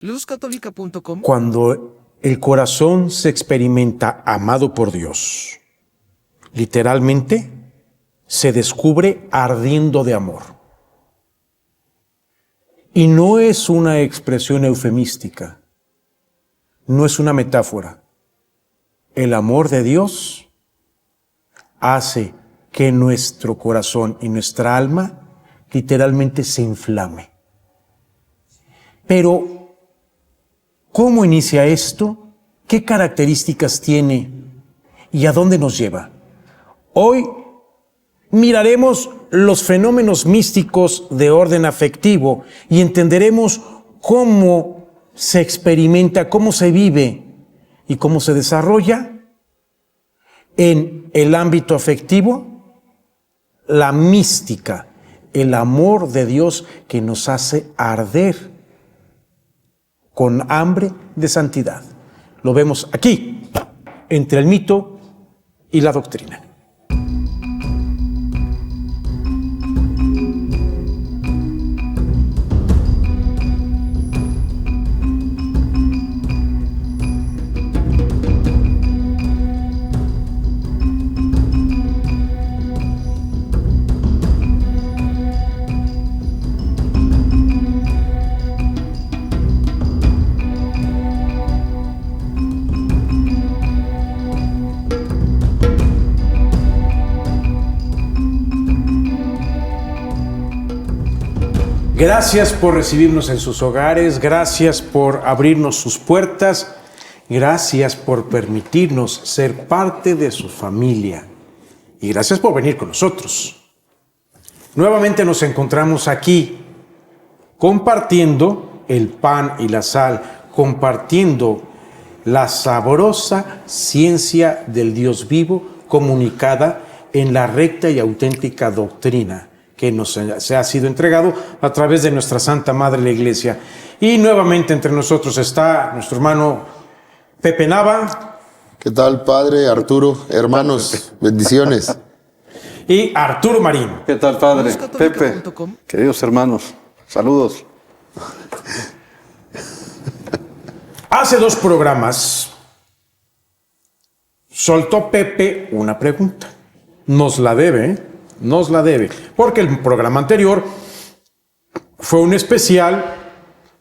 luzcatólica.com. Cuando el corazón se experimenta amado por Dios, literalmente se descubre ardiendo de amor. Y no es una expresión eufemística, no es una metáfora. El amor de Dios hace que nuestro corazón y nuestra alma literalmente se inflame. Pero, ¿cómo inicia esto? ¿Qué características tiene? ¿Y a dónde nos lleva? Hoy miraremos los fenómenos místicos de orden afectivo y entenderemos cómo se experimenta, cómo se vive y cómo se desarrolla en el ámbito afectivo la mística, el amor de Dios que nos hace arder con hambre de santidad. Lo vemos aquí, entre el mito y la doctrina. Gracias por recibirnos en sus hogares, gracias por abrirnos sus puertas, gracias por permitirnos ser parte de su familia y gracias por venir con nosotros. Nuevamente nos encontramos aquí compartiendo el pan y la sal, compartiendo la sabrosa ciencia del Dios vivo comunicada en la recta y auténtica doctrina que se ha sido entregado a través de nuestra Santa Madre la Iglesia. Y nuevamente entre nosotros está nuestro hermano Pepe Nava. ¿Qué tal, padre Arturo? Hermanos, bendiciones. Y Arturo Marín. ¿Qué tal, padre? Pepe, queridos hermanos, saludos. Hace 2 programas soltó Pepe una pregunta. Nos la debe, porque el programa anterior fue un especial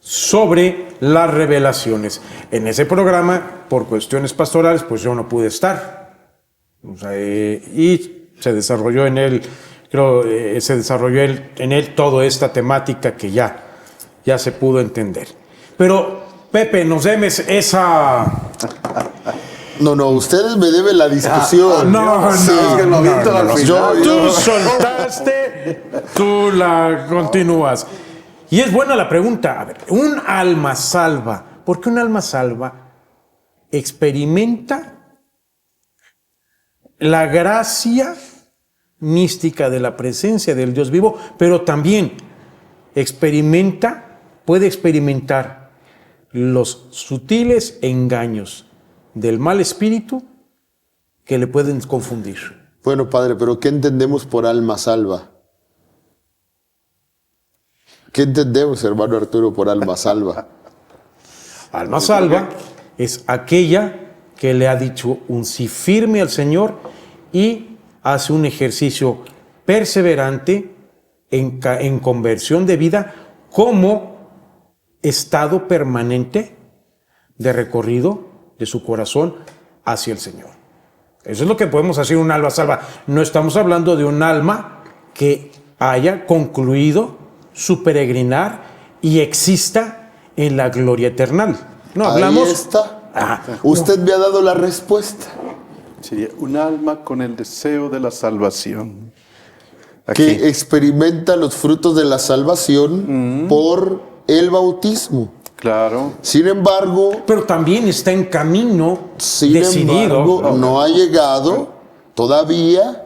sobre las revelaciones. En ese programa, por cuestiones pastorales, pues yo no pude estar. Y se desarrolló en él, toda esta temática que ya se pudo entender. Pero, Pepe, nos debes esa... No, ustedes me deben la discusión. No, Yo soltaste, tú la continúas. Y es buena la pregunta. A ver, un alma salva. ¿Por qué un alma salva experimenta la gracia mística de la presencia del Dios vivo, pero también puede experimentar los sutiles engaños del mal espíritu que le pueden confundir? Bueno, padre, pero ¿qué entendemos por alma salva? ¿Qué entendemos, hermano Arturo, por alma salva? Alma salva es aquella que le ha dicho un sí firme al Señor y hace un ejercicio perseverante en conversión de vida como estado permanente de recorrido de su corazón hacia el Señor. Eso es lo que podemos hacer un alma salva. No estamos hablando de un alma que haya concluido su peregrinar y exista en la gloria eterna. No hablamos. Ahí está. Usted me ha dado la respuesta. Sí, un alma con el deseo de la salvación. Aquí. Que experimenta los frutos de la salvación por el bautismo. Claro. Sin embargo, Pero también está en camino decidido. No ha llegado todavía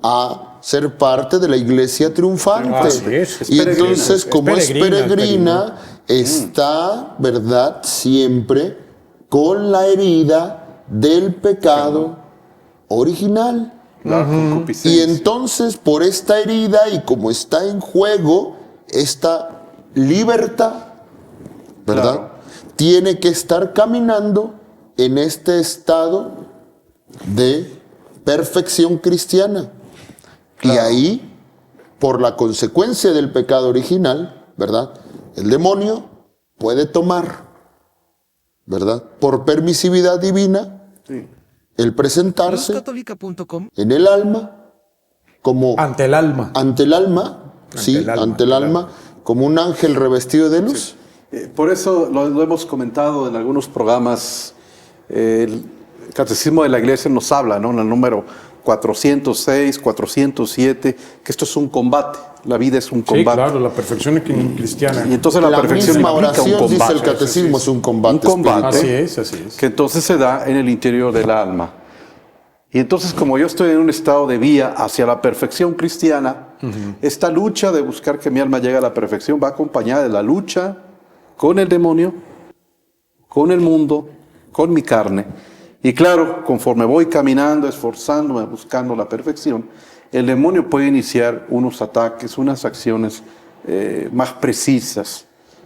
a ser parte de la iglesia triunfante. Así es. Y entonces, como es peregrina, peregrina. está, ¿verdad?, siempre con la herida del pecado original. La concupiscencia. Y entonces, por esta herida y como está en juego esta libertad, ¿verdad? Claro. tiene que estar caminando en este estado de perfección cristiana. Claro. Y ahí, por la consecuencia del pecado original, ¿verdad? El demonio puede tomar, ¿verdad? Por permisividad divina, Sí. el presentarse luzcatólica.com. en el alma como Ante el alma. ante el alma, ante el alma, como un ángel revestido de luz. Por eso lo hemos comentado en algunos programas. El Catecismo de la Iglesia nos habla, ¿no? En el número 406, 407, que esto es un combate. La vida es un Sí, combate. claro, la perfección cristiana. Y entonces la perfección misma implica oración, un combate. dice el catecismo, es un combate. Un combate. espiritual. Así es. Que entonces se da en el interior del alma. Y entonces, como yo estoy en un estado de vía hacia la perfección cristiana, esta lucha de buscar que mi alma llegue a la perfección va acompañada de la lucha con el demonio, con el mundo, con mi carne. Y claro, conforme voy caminando, esforzándome, buscando la perfección, el demonio puede iniciar unos ataques, unas acciones más precisas,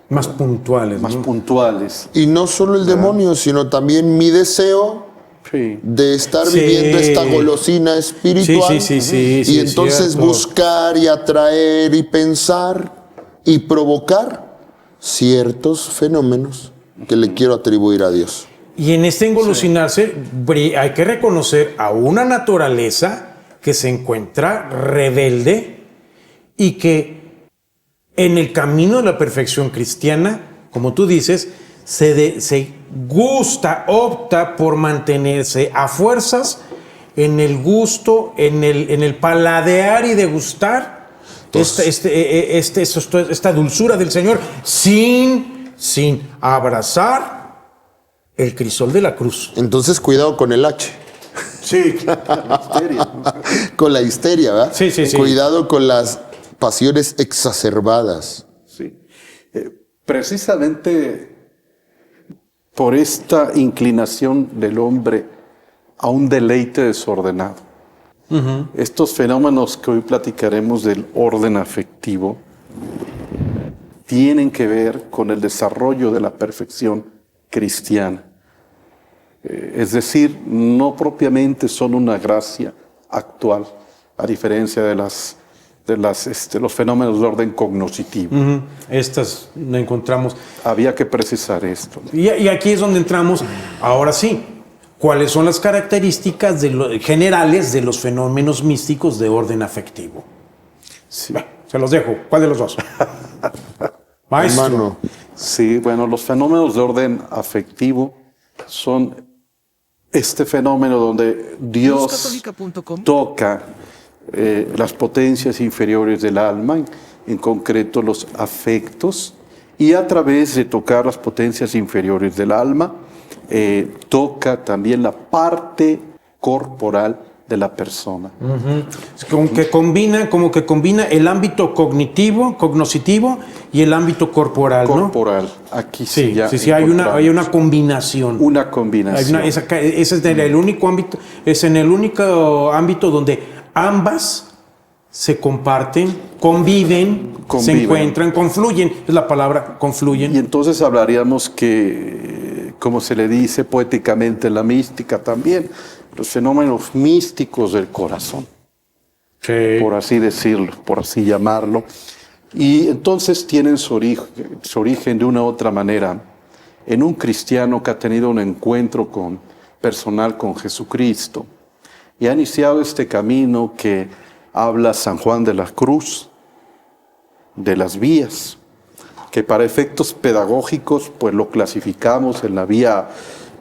Más puntuales. más ¿no? puntuales. Y no solo el demonio, sino también mi deseo Sí. de estar Sí. viviendo esta golosina espiritual. Sí, y entonces cierto. buscar y atraer y pensar y provocar ciertos fenómenos que le quiero atribuir a Dios. Y en este engolosinarse hay que reconocer a una naturaleza que se encuentra rebelde y que en el camino de la perfección cristiana, como tú dices, se gusta, opta por mantenerse a fuerzas en el gusto, en el paladear y degustar esta dulzura del Señor sin abrazar el crisol de la cruz. Entonces cuidado con el H, Sí, la histeria. con la histeria, ¿verdad? Sí. Cuidado con las pasiones exacerbadas. Sí. Precisamente por esta inclinación del hombre a un deleite desordenado. Estos fenómenos que hoy platicaremos del orden afectivo tienen que ver con el desarrollo de la perfección cristiana. Es decir, no propiamente son una gracia actual, a diferencia de los fenómenos de orden cognoscitivo. Estas la encontramos. Había que precisar esto. Y aquí es donde entramos, ahora sí, ¿cuáles son las características generales de los fenómenos místicos de orden afectivo? Sí. Bueno, se los dejo. ¿Cuál de los dos? Maestro. Hermano, Sí, bueno, los fenómenos de orden afectivo son este fenómeno donde Dios luzcatólica.com. toca las potencias inferiores del alma, en concreto los afectos, y a través de tocar las potencias inferiores del alma, toca también la parte corporal de la persona. Es como que combina el ámbito cognoscitivo y el ámbito corporal, ¿no? Corporal, aquí Sí, ya hay encontramos una combinación. una combinación. Ese es el único ámbito, es en el único ámbito donde ambas se comparten, conviven, se encuentran, confluyen. Es la palabra, confluyen. Y entonces hablaríamos que, como se le dice poéticamente en la mística también, los fenómenos místicos del corazón, por así decirlo, por así llamarlo. Y entonces tienen su origen de una u otra manera en un cristiano que ha tenido un encuentro personal con Jesucristo y ha iniciado este camino que habla San Juan de la Cruz, de las vías, que para efectos pedagógicos pues lo clasificamos en la vía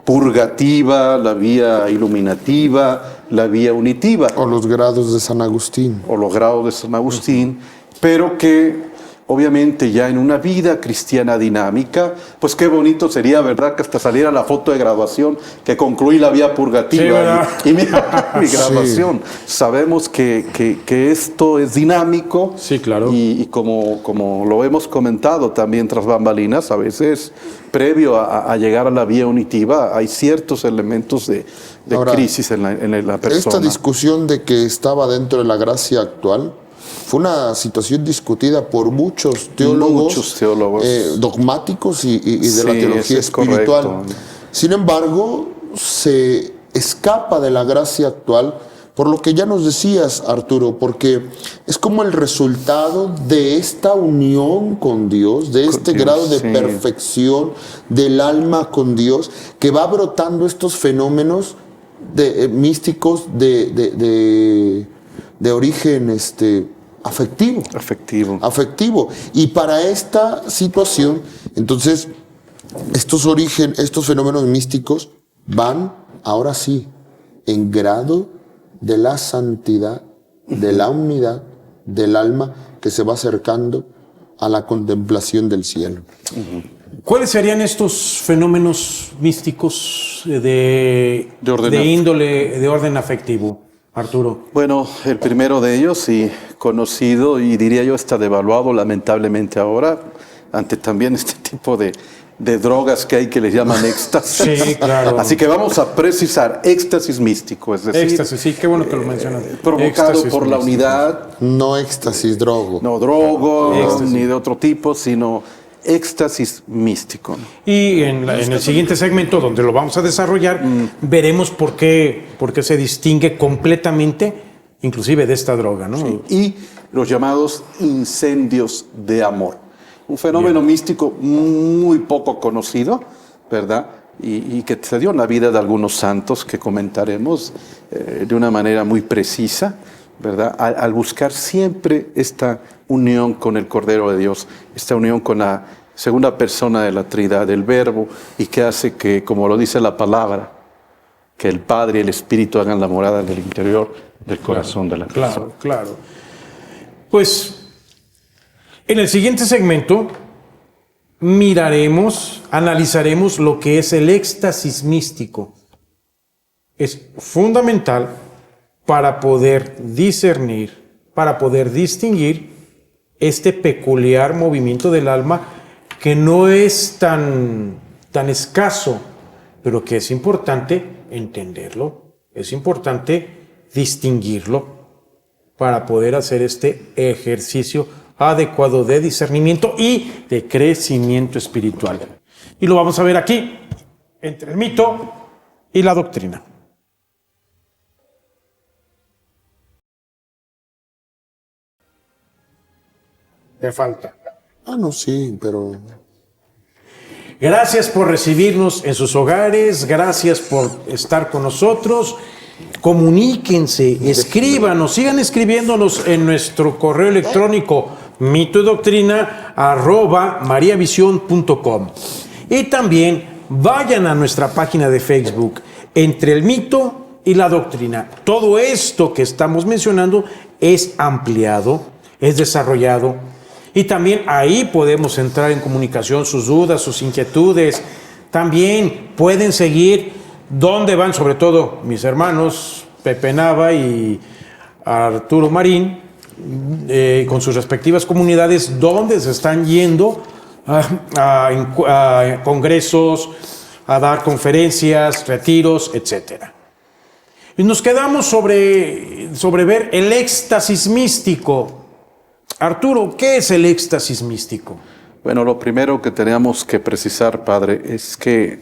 purgativa, la vía iluminativa, la vía unitiva. o los grados de San Agustín. O los grados de San Agustín, pero que obviamente ya en una vida cristiana dinámica, pues qué bonito sería, ¿verdad?, que hasta saliera la foto de graduación, que concluí la vía purgativa Sí, y mi graduación. Sabemos que esto es dinámico. Sí, claro. Y como lo hemos comentado también tras bambalinas, a veces previo a llegar a la vía unitiva hay ciertos elementos de Ahora, crisis en la persona. Esta discusión de que estaba dentro de la gracia actual fue una situación discutida por muchos teólogos, dogmáticos y de la teología espiritual. Correcto. Sin embargo, se escapa de la gracia actual por lo que ya nos decías, Arturo, porque es como el resultado de esta unión con Dios, de este grado de perfección del alma con Dios, que va brotando estos fenómenos místicos de origen afectivo. Y para esta situación, entonces, estos fenómenos místicos van, ahora sí, en grado de la santidad, de la unidad del alma que se va acercando a la contemplación del cielo. ¿Cuáles serían estos fenómenos místicos de índole, de orden afectivo, Arturo? Bueno, el primero de ellos, y conocido, y diría yo hasta devaluado lamentablemente ahora, ante también este tipo de drogas que hay que les llaman éxtasis. Sí, claro. Así que vamos a precisar éxtasis místico, es decir... Éxtasis, sí, qué bueno que lo mencionas. Provocado Éxtasis por la místico. unidad. No éxtasis, drogo. No drogo, ni de otro tipo, sino éxtasis místico. Y en el siguiente segmento, donde lo vamos a desarrollar, veremos por qué se distingue completamente, inclusive de esta droga, ¿no? Sí. Y los llamados incendios de amor. Un fenómeno místico muy poco conocido, ¿verdad? Y que se dio en la vida de algunos santos que comentaremos de una manera muy precisa, ¿verdad? Al buscar siempre esta unión con el Cordero de Dios, esta unión con la segunda persona de la Trinidad, el Verbo, y que hace que, como lo dice la palabra, que el Padre y el Espíritu hagan la morada en el interior del corazón de la persona. Claro. Pues en el siguiente segmento analizaremos lo que es el éxtasis místico. Es fundamental para poder discernir, para poder distinguir este peculiar movimiento del alma que no es tan escaso, pero que es importante entenderlo, es importante distinguirlo para poder hacer este ejercicio adecuado de discernimiento y de crecimiento espiritual. Y lo vamos a ver aquí, entre el mito y la doctrina. Te falta. No, sí, pero... Gracias por recibirnos en sus hogares, gracias por estar con nosotros. Comuníquense, escríbanos, sigan escribiéndonos en nuestro correo electrónico mitodoctrina@mariavision.com. Y también vayan a nuestra página de Facebook, Entre el Mito y la Doctrina. Todo esto que estamos mencionando es ampliado, es desarrollado, y también ahí podemos entrar en comunicación, sus dudas, sus inquietudes. También pueden seguir dónde van, sobre todo mis hermanos Pepe Nava y Arturo Marín, con sus respectivas comunidades, dónde se están yendo a congresos, a dar conferencias, retiros, etc. Y nos quedamos sobre ver el éxtasis místico. Arturo, ¿qué es el éxtasis místico? Bueno, lo primero que tenemos que precisar, Padre, es que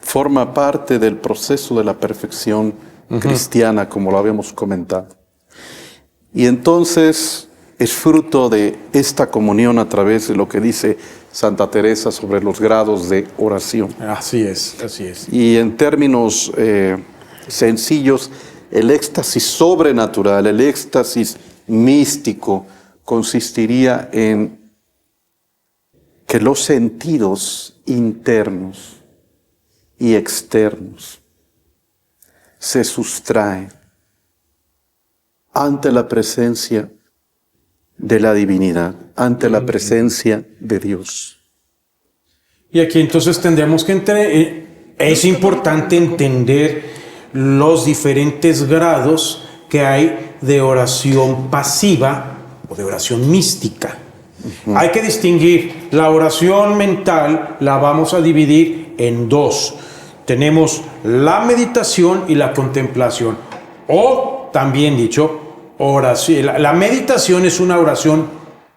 forma parte del proceso de la perfección cristiana, como lo habíamos comentado. Y entonces es fruto de esta comunión a través de lo que dice Santa Teresa sobre los grados de oración. Así es. Y en términos sencillos, el éxtasis sobrenatural, el éxtasis místico, consistiría en que los sentidos internos y externos se sustraen ante la presencia de la divinidad, ante la presencia de Dios. Y aquí entonces tendríamos que es importante entender los diferentes grados que hay de oración pasiva o de oración mística. Hay que distinguir la oración mental, la vamos a dividir en dos. Tenemos la meditación y la contemplación, o también dicho, oración. La meditación es una oración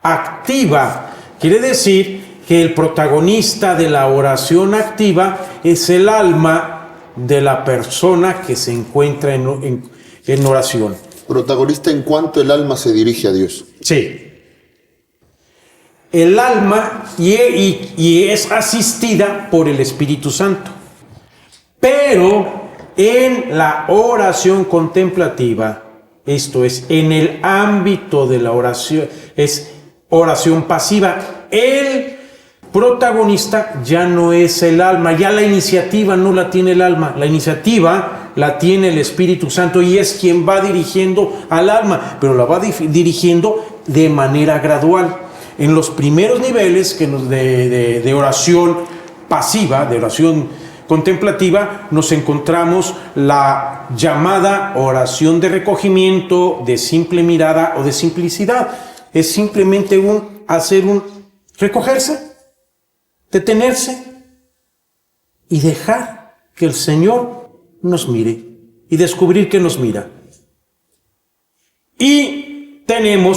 activa. Quiere decir que el protagonista de la oración activa es el alma de la persona que se encuentra en oración. Protagonista en cuanto el alma se dirige a Dios. Sí. El alma y es asistida por el Espíritu Santo. Pero en la oración contemplativa, esto es, en el ámbito de la oración, es oración pasiva. El protagonista ya no es el alma, ya la iniciativa no la tiene el alma, la iniciativa la tiene el Espíritu Santo y es quien va dirigiendo al alma, pero la va dirigiendo de manera gradual. En los primeros niveles de oración pasiva, de oración contemplativa, nos encontramos la llamada oración de recogimiento, de simple mirada o de simplicidad. Es simplemente recogerse, detenerse y dejar que el Señor nos mire y descubrir que nos mira. Y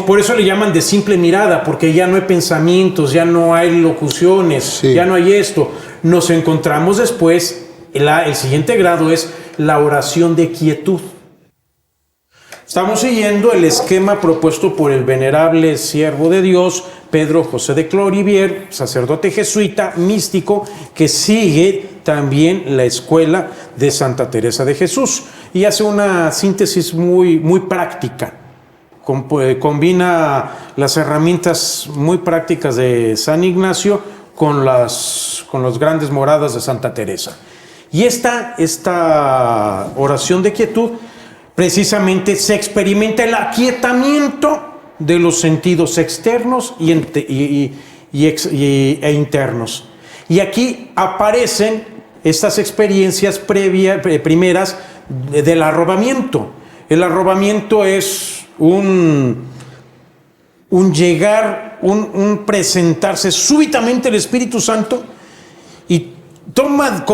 por eso le llaman de simple mirada, porque ya no hay pensamientos, ya no hay locuciones, sí, ya no hay esto. Nos encontramos después, el siguiente grado es la oración de quietud. Estamos siguiendo el esquema propuesto por el venerable siervo de Dios, Pedro José de Clorivier, sacerdote jesuita, místico, que sigue también la escuela de Santa Teresa de Jesús y hace una síntesis muy, muy práctica. Combina las herramientas muy prácticas de San Ignacio con las grandes moradas de Santa Teresa. Y esta oración de quietud precisamente se experimenta el aquietamiento de los sentidos externos e internos. Y aquí aparecen estas experiencias primeras del arrobamiento. El arrobamiento es un presentarse súbitamente el Espíritu Santo y toma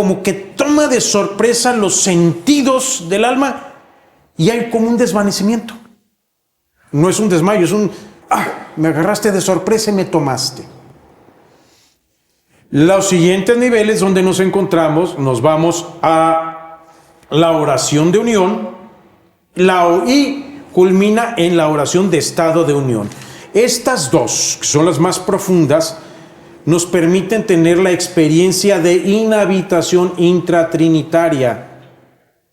de sorpresa los sentidos del alma y hay como un desvanecimiento. No es un desmayo, es me agarraste de sorpresa y me tomaste. Los siguientes niveles donde nos encontramos, nos vamos a la oración de unión y culmina en la oración de estado de unión. Estas dos, que son las más profundas, nos permiten tener la experiencia de inhabitación intratrinitaria.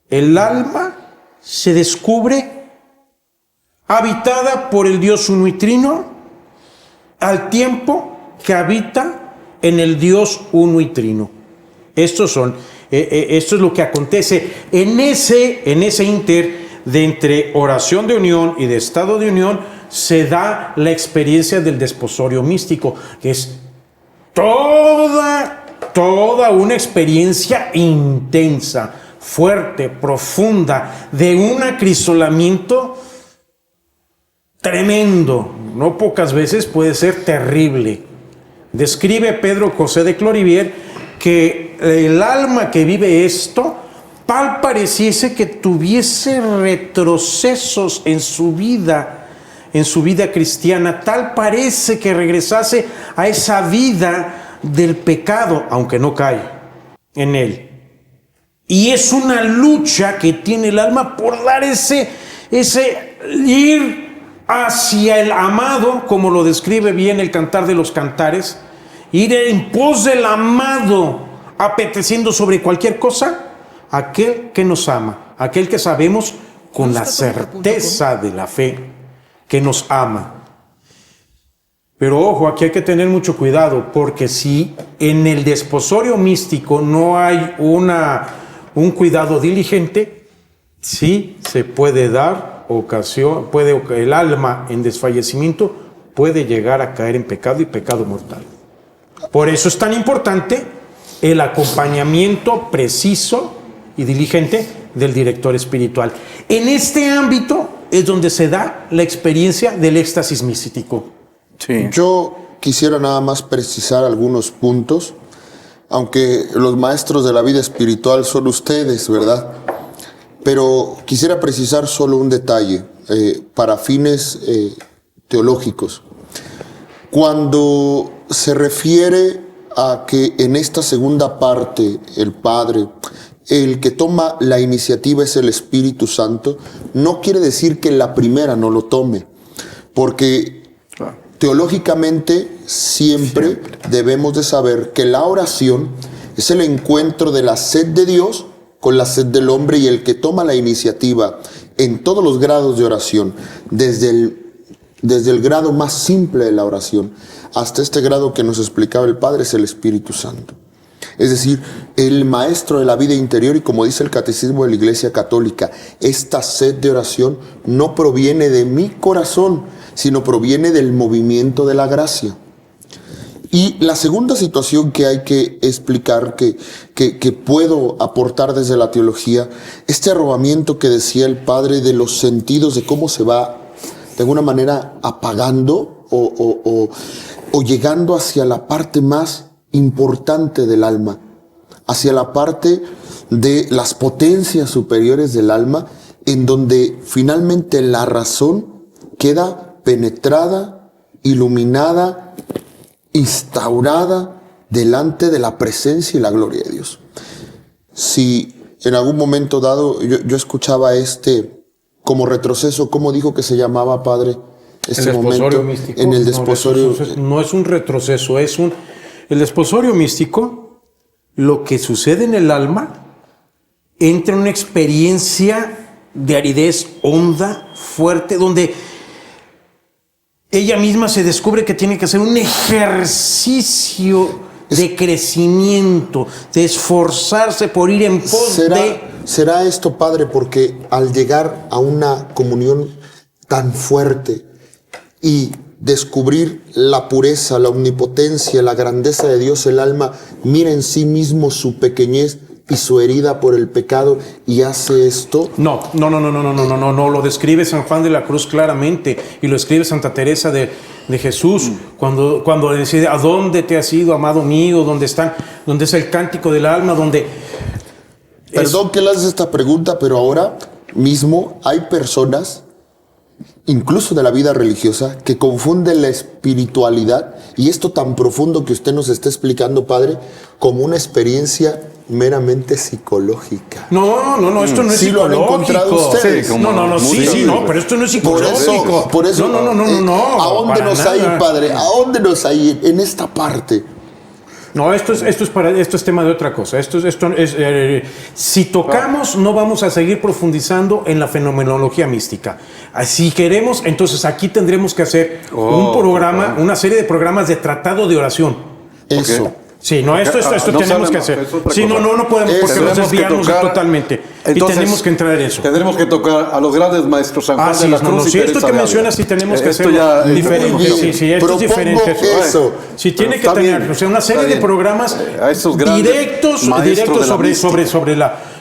El alma se descubre habitada por el Dios uno y trino al tiempo que habita en el Dios uno y trino. Esto es lo que acontece en ese inter de entre oración de unión y de estado de unión. Se da la experiencia del desposorio místico, que es toda una experiencia intensa, fuerte, profunda, de un acrisolamiento tremendo. No pocas veces puede ser terrible. Describe Pedro José de Clorivier que el alma que vive esto tal pareciese que tuviese retrocesos en su vida cristiana, tal parece que regresase a esa vida del pecado, aunque no cae en él. Y es una lucha que tiene el alma por dar ese ir hacia el amado, como lo describe bien el Cantar de los Cantares, ir en pos del amado, apeteciendo sobre cualquier cosa aquel que nos ama, aquel que sabemos con la certeza de la fe que nos ama. Pero ojo, aquí hay que tener mucho cuidado, porque si en el desposorio místico no hay un cuidado diligente, sí se puede dar ocasión, el alma en desfallecimiento puede llegar a caer en pecado y pecado mortal. Por eso es tan importante el acompañamiento preciso y diligente del director espiritual. En este ámbito es donde se da la experiencia del éxtasis místico. Sí. Yo quisiera nada más precisar algunos puntos, aunque los maestros de la vida espiritual son ustedes, ¿verdad? Pero quisiera precisar solo un detalle. para fines teológicos. Cuando se refiere a que en esta segunda parte el Padre, el que toma la iniciativa es el Espíritu Santo, no quiere decir que la primera no lo tome, porque teológicamente siempre debemos de saber que la oración es el encuentro de la sed de Dios con la sed del hombre, y el que toma la iniciativa en todos los grados de oración, desde el grado más simple de la oración hasta este grado que nos explicaba el Padre, es el Espíritu Santo. Es decir, el maestro de la vida interior, y como dice el Catecismo de la Iglesia Católica, esta sed de oración no proviene de mi corazón, sino proviene del movimiento de la gracia. Y la segunda situación que hay que explicar, que puedo aportar desde la teología, este arrobamiento que decía el Padre de los sentidos, de cómo se va de alguna manera apagando o llegando hacia la parte más importante del alma, hacia la parte de las potencias superiores del alma, en donde finalmente la razón queda penetrada, iluminada, instaurada delante de la presencia y la gloria de Dios. Si en algún momento dado yo escuchaba como retroceso, ¿cómo dijo que se llamaba, Padre? El desposorio místico. En el desposorio. No es un retroceso, el desposorio místico, lo que sucede en el alma, entra en una experiencia de aridez honda, fuerte, donde ella misma se descubre que tiene que hacer un ejercicio de crecimiento, de esforzarse por ir en pos de... ¿Será esto, Padre, porque al llegar a una comunión tan fuerte y descubrir la pureza, la omnipotencia, la grandeza de Dios, el alma mira en sí mismo su pequeñez y su herida por el pecado y hace esto? No, lo describe San Juan de la Cruz claramente, y lo escribe Santa Teresa de Jesús, cuando decide: ¿a dónde te has ido, amado mío? ¿Dónde es el cántico del alma? Perdón que le haces esta pregunta, pero ahora mismo hay personas, incluso de la vida religiosa, que confunden la espiritualidad y esto tan profundo que usted nos está explicando, Padre, como una experiencia meramente psicológica. No, esto no es ¿Sí psicológico. lo han encontrado ustedes? Sí, pero esto no es psicológico. Por eso, no. ¿A dónde nos ha ido, Padre? ¿A dónde nos ha ido en esta parte? No, esto es tema de otra cosa. Si tocamos, no vamos a seguir profundizando en la fenomenología mística. Si queremos, entonces aquí tendremos que hacer un programa, una serie de programas de tratado de oración. Eso. Okay. Sí, no, esto no tenemos que hacer. Sí, no podemos, porque nos desviamos totalmente. Entonces, y tenemos que entrar en eso. Tendremos que tocar a los grandes maestros San Juan de la Cruz y si Teresa esto que de mencionas, sí tenemos que hacerlo diferente. Sí, esto es diferente. Eso. Sí, tiene que tener, una serie de programas directos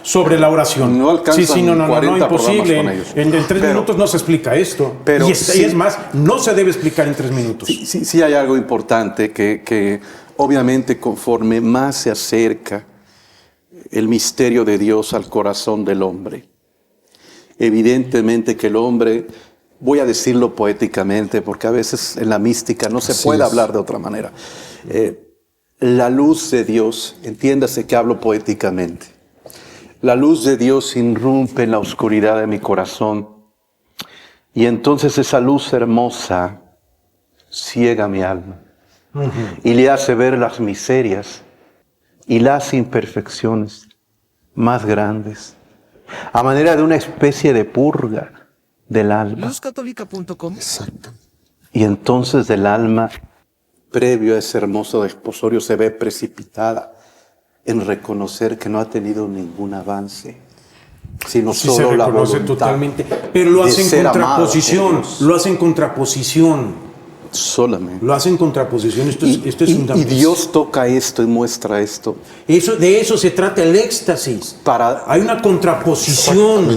sobre la oración. No alcanzan no, 40 imposible. con ellos. En 3 minutos no se explica esto. Y es más, no se debe explicar en 3 minutos. Sí hay algo importante que obviamente conforme más se acerca el misterio de Dios al corazón del hombre, evidentemente que el hombre, voy a decirlo poéticamente porque a veces en la mística no se puede hablar de otra manera, la luz de Dios, entiéndase que hablo poéticamente, la luz de Dios irrumpe en la oscuridad de mi corazón y entonces esa luz hermosa ciega mi alma. Y le hace ver las miserias y las imperfecciones más grandes, a manera de una especie de purga del alma. Luzcatólica.com. Exacto. Y entonces el alma, previo a ese hermoso desposorio, se ve precipitada en reconocer que no ha tenido ningún avance, sino solo la voluntad totalmente. Pero lo hace en contraposición. Lo hace en contraposición. Solamente. Lo hace en contraposición. Esto es un y Dios toca esto y muestra esto. De eso se trata el éxtasis. Hay una contraposición.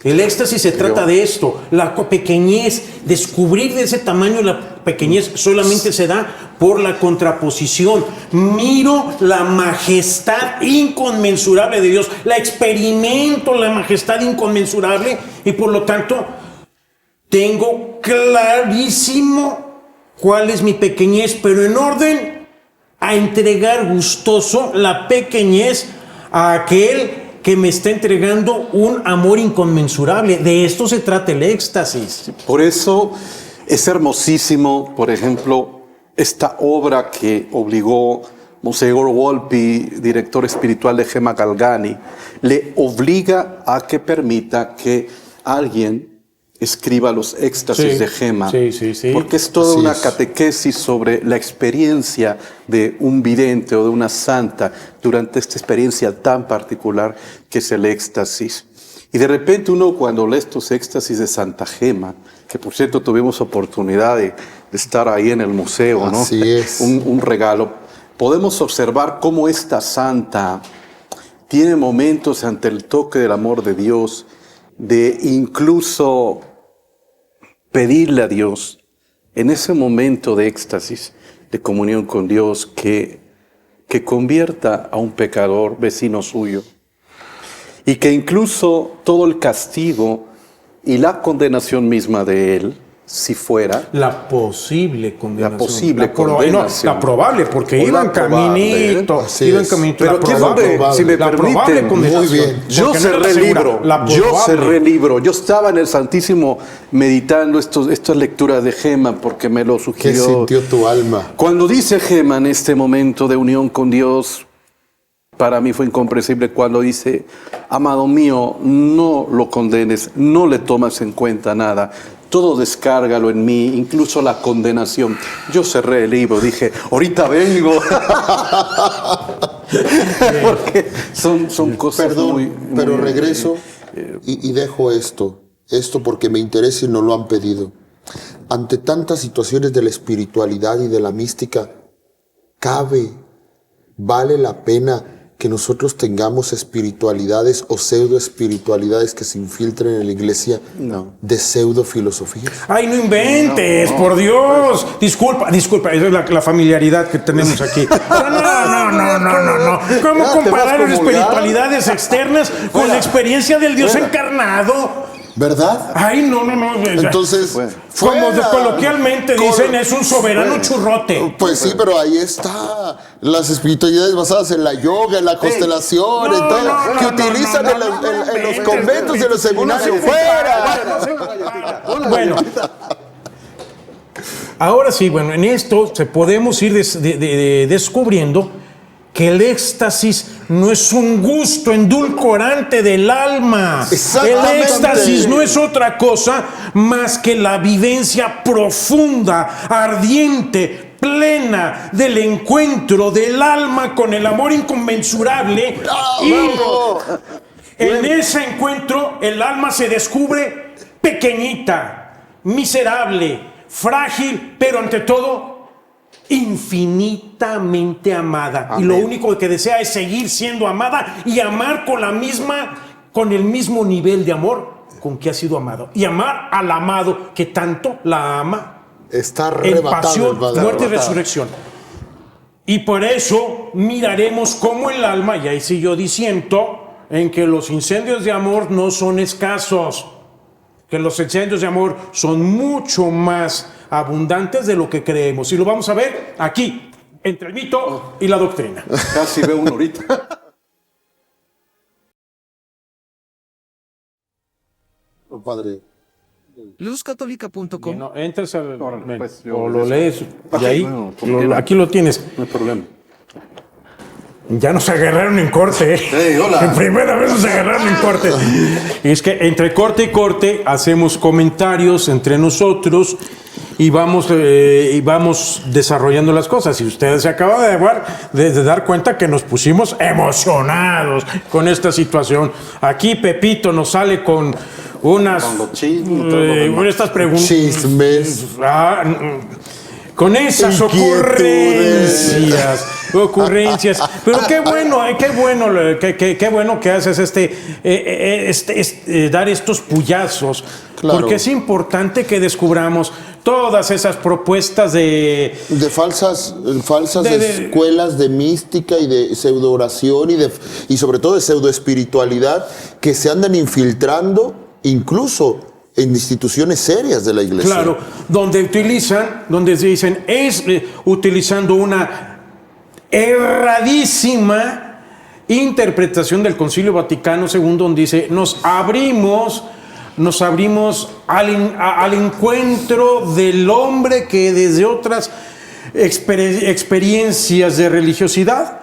El éxtasis se trata de esto. La pequeñez, descubrir de ese tamaño la pequeñez solamente se da por la contraposición. Miro la majestad inconmensurable de Dios. La experimento, la majestad inconmensurable, y por lo tanto tengo clarísimo cuál es mi pequeñez, pero en orden a entregar gustoso la pequeñez a aquel que me está entregando un amor inconmensurable. De esto se trata el éxtasis. Por eso es hermosísimo, por ejemplo, esta obra que obligó Monseñor Volpi, director espiritual de Gemma Galgani, le obliga a que permita que alguien escriba los éxtasis de Gemma, porque es toda una catequesis sobre la experiencia de un vidente o de una santa durante esta experiencia tan particular que es el éxtasis. Y de repente uno, cuando lee estos éxtasis de Santa Gemma, que por cierto tuvimos oportunidad de estar ahí en el museo, ¿no? Así es. Un regalo, podemos observar cómo esta santa tiene momentos ante el toque del amor de Dios, de incluso pedirle a Dios en ese momento de éxtasis, de comunión con Dios, que convierta a un pecador vecino suyo, y que incluso todo el castigo y la condenación misma de él, si fuera La posible condenación. condenación. La probable, porque O iba la en caminito. probable, así Iba en es. caminito. Pero La aquí es probable, donde, si me la probable permiten, condenación. muy bien. Yo Porque no cerré era el segura, libro, la yo probable. cerré el libro. Yo estaba en el Santísimo meditando estas lecturas de Gemma porque me lo ¿Qué sugirió. sintió tu alma? Cuando dice Gemma en este momento de unión con Dios, para mí fue incomprensible cuando dice: amado mío, no lo condenes, no le tomas en cuenta nada. Todo descárgalo en mí, incluso la condenación. Yo cerré el libro, dije, ahorita vengo. Porque son cosas Perdón, muy... pero muy, regreso y dejo esto porque me interesa y no lo han pedido. Ante tantas situaciones de la espiritualidad y de la mística, vale la pena que nosotros tengamos espiritualidades o pseudo espiritualidades que se infiltren en la iglesia de pseudo filosofías. Ay, no inventes, por Dios. Disculpa, esa es la familiaridad que tenemos aquí. No. ¿Cómo Ya, te vas comparar las comulgando. espiritualidades externas con la experiencia del Dios encarnado? ¿Verdad? Ay, no. Entonces, Como fuera. coloquialmente dicen, es un soberano churrote. Pues sí, pero ahí está. Las espiritualidades basadas en la yoga, en la constelación, en todo, que utilizan en los conventos y en los seminarios. ¡Fuera! Bueno, ahora sí, en esto podemos ir descubriendo que el éxtasis no es un gusto endulcorante del alma. Exactamente. El éxtasis no es otra cosa más que la vivencia profunda, ardiente, plena del encuentro del alma con el amor inconmensurable. Y en ese encuentro el alma se descubre pequeñita, miserable, frágil, pero ante todo infinitamente amada. Amén. Y lo único que desea es seguir siendo amada y amar con el mismo nivel de amor con que ha sido amado. Y amar al amado que tanto la ama. Está en pasión, muerte y resurrección. Y por eso miraremos cómo el alma, y ahí sí yo disiento, en que los incendios de amor no son escasos, que los incendios de amor son mucho más abundantes de lo que creemos. Y lo vamos a ver aquí, entre el mito y la doctrina. Casi veo uno ahorita. Padre. luzcatólica.com. No, entras al, Pues, o lo lees y ahí, bueno, aquí lo tienes. No hay problema. Ya nos agarraron en corte, ¿eh? Hey, hola. En primera vez nos agarraron en corte. Y es que entre corte y corte hacemos comentarios entre nosotros y vamos desarrollando las cosas. Y ustedes se acaban de dar cuenta que nos pusimos emocionados con esta situación. Aquí Pepito nos sale con unas... Con los chismes y todo lo demás. estas preguntas. Chismes. Con esas ocurrencias. Pero qué bueno que haces dar estos puyazos. Claro. Porque es importante que descubramos todas esas propuestas de falsas escuelas de mística y de pseudo oración y sobre todo de pseudo espiritualidad que se andan infiltrando incluso en instituciones serias de la iglesia. Claro, donde dicen, utilizando una erradísima interpretación del Concilio Vaticano II, donde dice, nos abrimos al encuentro del hombre que desde otras experiencias de religiosidad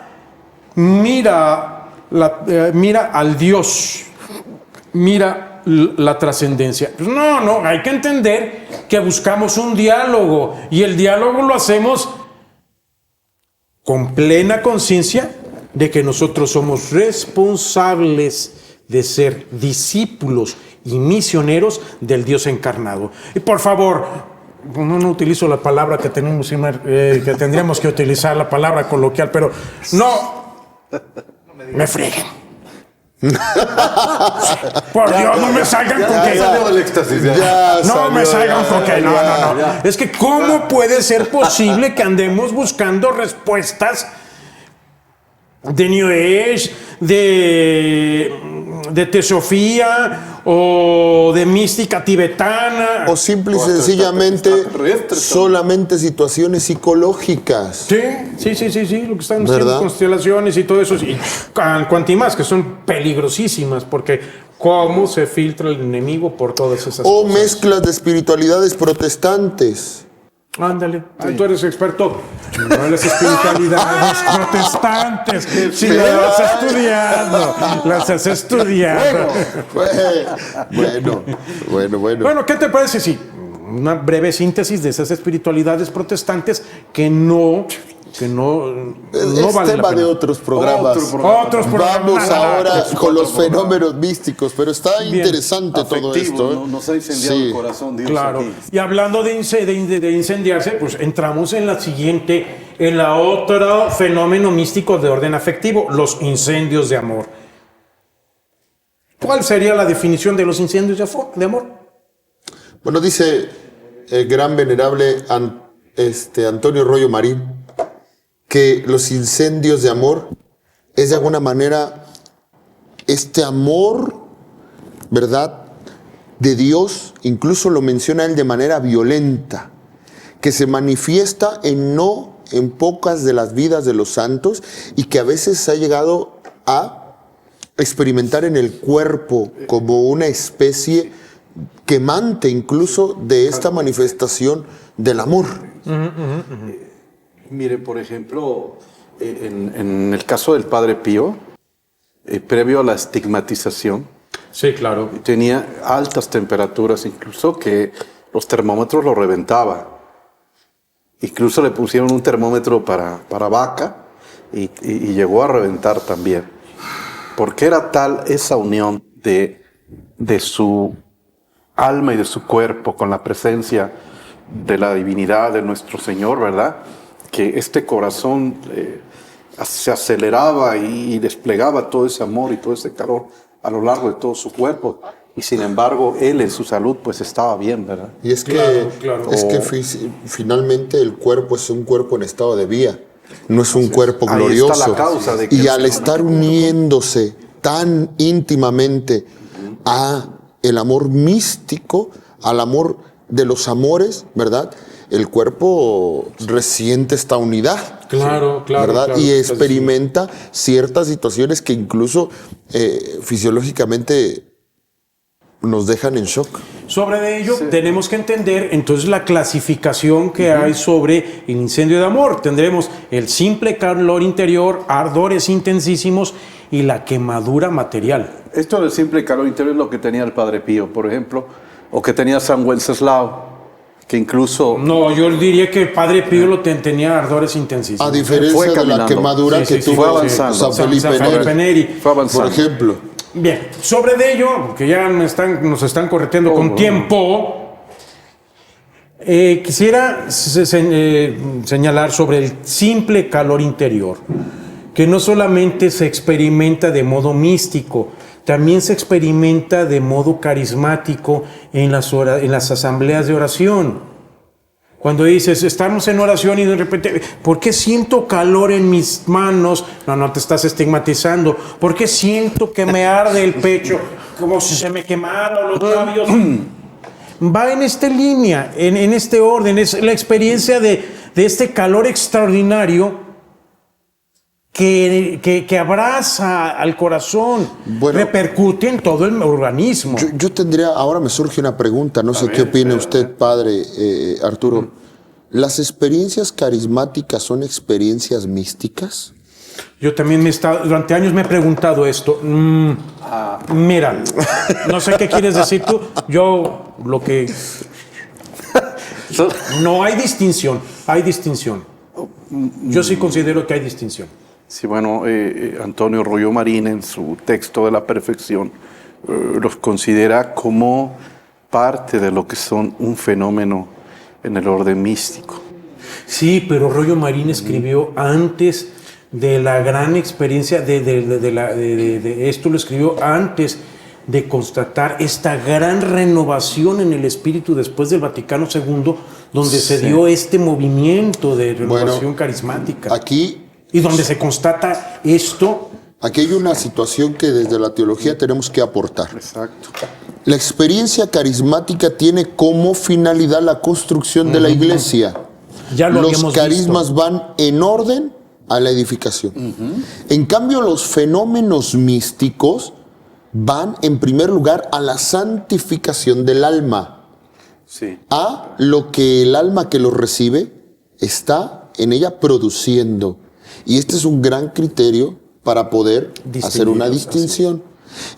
mira al Dios, mira la trascendencia. Pues no, hay que entender que buscamos un diálogo y el diálogo lo hacemos con plena conciencia de que nosotros somos responsables de ser discípulos y misioneros del Dios encarnado. Y por favor, no utilizo la palabra que tendríamos que utilizar, la palabra coloquial, pero no me freguen. Por Dios, no me salgan con que no me salgan con que no. Es que ¿cómo puede ser posible que andemos buscando respuestas de New Age, de teosofía o de mística tibetana? O simple y sencillamente solamente situaciones psicológicas. Sí, lo que están ¿verdad? haciendo constelaciones y todo eso, y cuantimás que son peligrosísimas, porque cómo se filtra el enemigo por todas esas O cosas. mezclas de espiritualidades protestantes. Ándale, tú eres experto. No, las espiritualidades protestantes. Si las has estudiado. Bueno. Bueno, ¿qué te parece si una breve síntesis de esas espiritualidades protestantes que no Es vale tema la pena? de otros programas. Otros programas. Vamos ahora con los otro programa. fenómenos místicos, pero está interesante todo Afectivo, esto. nos ha incendiado el corazón, Dios. Claro. Aquí. Y hablando de incendiarse, pues entramos en la otro fenómeno místico de orden afectivo, los incendios de amor. ¿Cuál sería la definición de los incendios de amor? Bueno, dice el gran venerable Antonio Rollo Marín que los incendios de amor es de alguna manera este amor, ¿verdad?, de Dios, incluso lo menciona él de manera violenta, que se manifiesta en pocas de las vidas de los santos y que a veces ha llegado a experimentar en el cuerpo como una especie quemante incluso de esta manifestación del amor. Mire, por ejemplo, en el caso del Padre Pío, previo a la estigmatización, Sí, claro. tenía altas temperaturas, incluso que los termómetros lo reventaba. Incluso le pusieron un termómetro para vaca y llegó a reventar también. Porque era tal esa unión de su alma y de su cuerpo con la presencia de la divinidad de nuestro Señor, ¿verdad?, que este corazón se aceleraba y desplegaba todo ese amor y todo ese calor a lo largo de todo su cuerpo. Y sin embargo, él en su salud pues estaba bien, ¿verdad? Y es que finalmente el cuerpo es un cuerpo en estado de vía, no es un cuerpo ahí glorioso. está la causa de que y al estar uniéndose tan íntimamente a el amor místico, al amor de los amores, ¿verdad?, el cuerpo resiente esta unidad. Claro, ¿verdad? claro. Y experimenta ciertas situaciones que incluso fisiológicamente nos dejan en shock. Sobre ello, tenemos que entender entonces la clasificación que hay sobre el incendio de amor. Tendremos el simple calor interior, ardores intensísimos y la quemadura material. Esto del simple calor interior es lo que tenía el Padre Pío, por ejemplo, o que tenía San Wenceslao, que incluso... No, yo diría que el Padre Pío tenía ardores intensísimos. A diferencia de la quemadura que tuvo fue avanzando. San Felipe Neri, Fue avanzando. por ejemplo. Bien, sobre ello, que ya nos están correteando con tiempo, quisiera señalar sobre el simple calor interior, que no solamente se experimenta de modo místico, también se experimenta de modo carismático en las asambleas de oración. Cuando dices, estamos en oración y de repente, ¿por qué siento calor en mis manos? No te estás estigmatizando. ¿Por qué siento que me arde el pecho como si se me quemaran los labios? va en esta línea, en este orden. Es la experiencia de este calor extraordinario que abraza al corazón, Bueno, repercute en todo el organismo. Yo tendría, ahora me surge una pregunta, no sé qué opina usted, padre Arturo. ¿Las experiencias carismáticas son experiencias místicas? Yo también durante años me he preguntado esto. Mira, no sé qué quieres decir tú. No hay distinción, hay distinción. Yo sí considero que hay distinción. Sí, bueno, Antonio Rollo Marín en su texto de la perfección los considera como parte de lo que son un fenómeno en el orden místico. Sí, pero Rollo Marín escribió antes de la gran experiencia de esto, lo escribió antes de constatar esta gran renovación en el espíritu después del Vaticano II, donde se dio este movimiento de renovación carismática. Aquí y donde se constata esto. Aquí hay una situación que desde la teología tenemos que aportar. Exacto. La experiencia carismática tiene como finalidad la construcción de la iglesia. Ya lo Los carismas visto. van en orden a la edificación. En cambio, los fenómenos místicos van en primer lugar a la santificación del alma. Sí. A lo que el alma que los recibe está en ella produciendo. Y este es un gran criterio para poder hacer una distinción.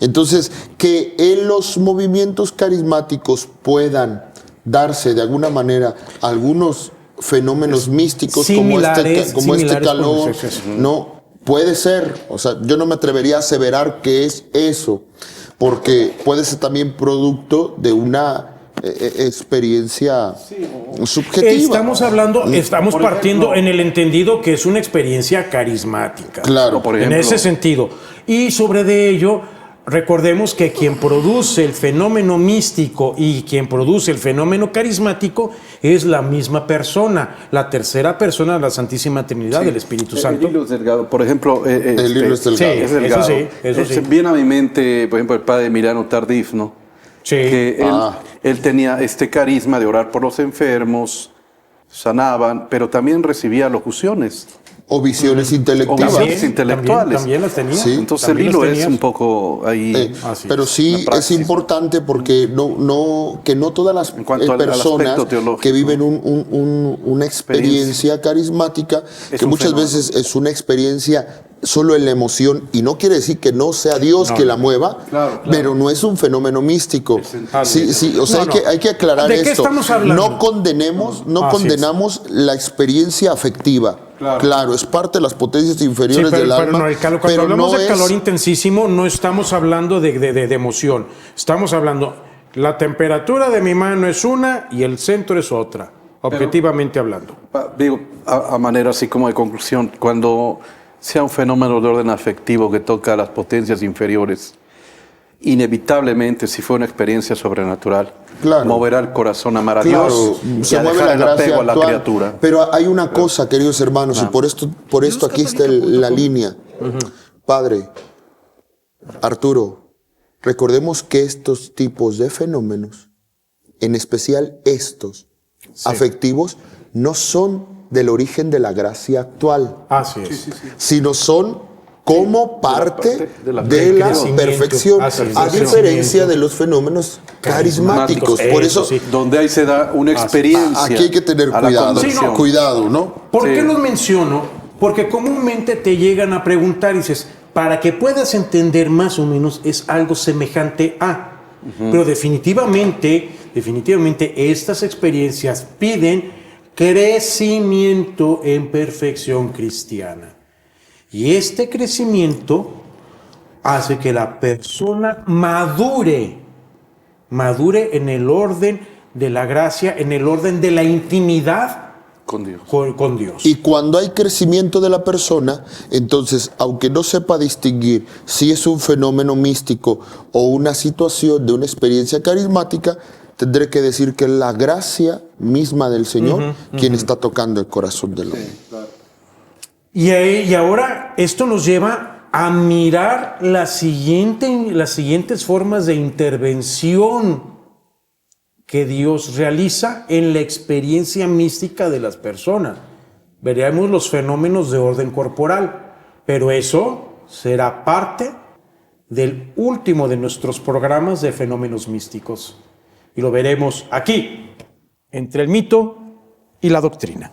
Entonces, que en los movimientos carismáticos puedan darse de alguna manera algunos fenómenos místicos como este calor, no puede ser. O sea, yo no me atrevería a aseverar que es eso, porque puede ser también producto de una experiencia subjetiva. Estamos partiendo en el entendido que es una experiencia carismática. Claro, por ejemplo, en ese sentido. Y sobre de ello, recordemos que quien produce el fenómeno místico y quien produce el fenómeno carismático es la misma persona, la tercera persona de la Santísima Trinidad, del Espíritu Santo. El hilo es delgado. Por ejemplo, el hilo es delgado. Sí, es delgado. Eso sí. Viene a mi mente, por ejemplo, el padre Emiliano Tardif, ¿no? Sí. Que él tenía este carisma de orar por los enfermos, sanaban, pero también recibía locuciones. O visiones intelectuales. O visiones intelectuales. También las tenía. Sí. Entonces el hilo es un poco ahí. Pero sí es importante porque que no todas las personas que viven una experiencia carismática, que muchas veces es una experiencia solo en la emoción, y no quiere decir que no sea Dios que la mueva, pero no es un fenómeno místico. Sí, o sea, hay que aclarar ¿De esto. qué estamos hablando? No condenamos la experiencia afectiva. Claro, es parte de las potencias inferiores del alma. Cuando hablamos de calor intensísimo, no estamos hablando de emoción. Estamos hablando, la temperatura de mi mano es una y el centro es otra, objetivamente hablando. Digo, a manera así como de conclusión, cuando sea un fenómeno de orden afectivo que toca a las potencias inferiores, inevitablemente, si fue una experiencia sobrenatural, moverá el corazón a amar a Dios y se a mueve dejar la el gracia apego a la actual. criatura. Pero hay una cosa, queridos hermanos, y por esto aquí está la línea. Padre Arturo, recordemos que estos tipos de fenómenos, en especial estos afectivos, no son del origen de la gracia actual, sino son como parte de la perfección, a diferencia de los fenómenos carismáticos. Por eso, donde ahí se da una experiencia. Aquí hay que tener cuidado, ¿no? ¿Por qué los menciono? Porque comúnmente te llegan a preguntar y dices, para que puedas entender más o menos, es algo semejante a. Pero definitivamente estas experiencias piden crecimiento en perfección cristiana. Y este crecimiento hace que la persona madure en el orden de la gracia, en el orden de la intimidad con Dios. Con Dios. Y cuando hay crecimiento de la persona, entonces, aunque no sepa distinguir si es un fenómeno místico o una situación de una experiencia carismática, tendré que decir que es la gracia misma del Señor quien está tocando el corazón del hombre. Y ahora esto nos lleva a mirar las siguientes formas de intervención que Dios realiza en la experiencia mística de las personas. Veremos los fenómenos de orden corporal, pero eso será parte del último de nuestros programas de fenómenos místicos. Y lo veremos aquí, entre el mito y la doctrina.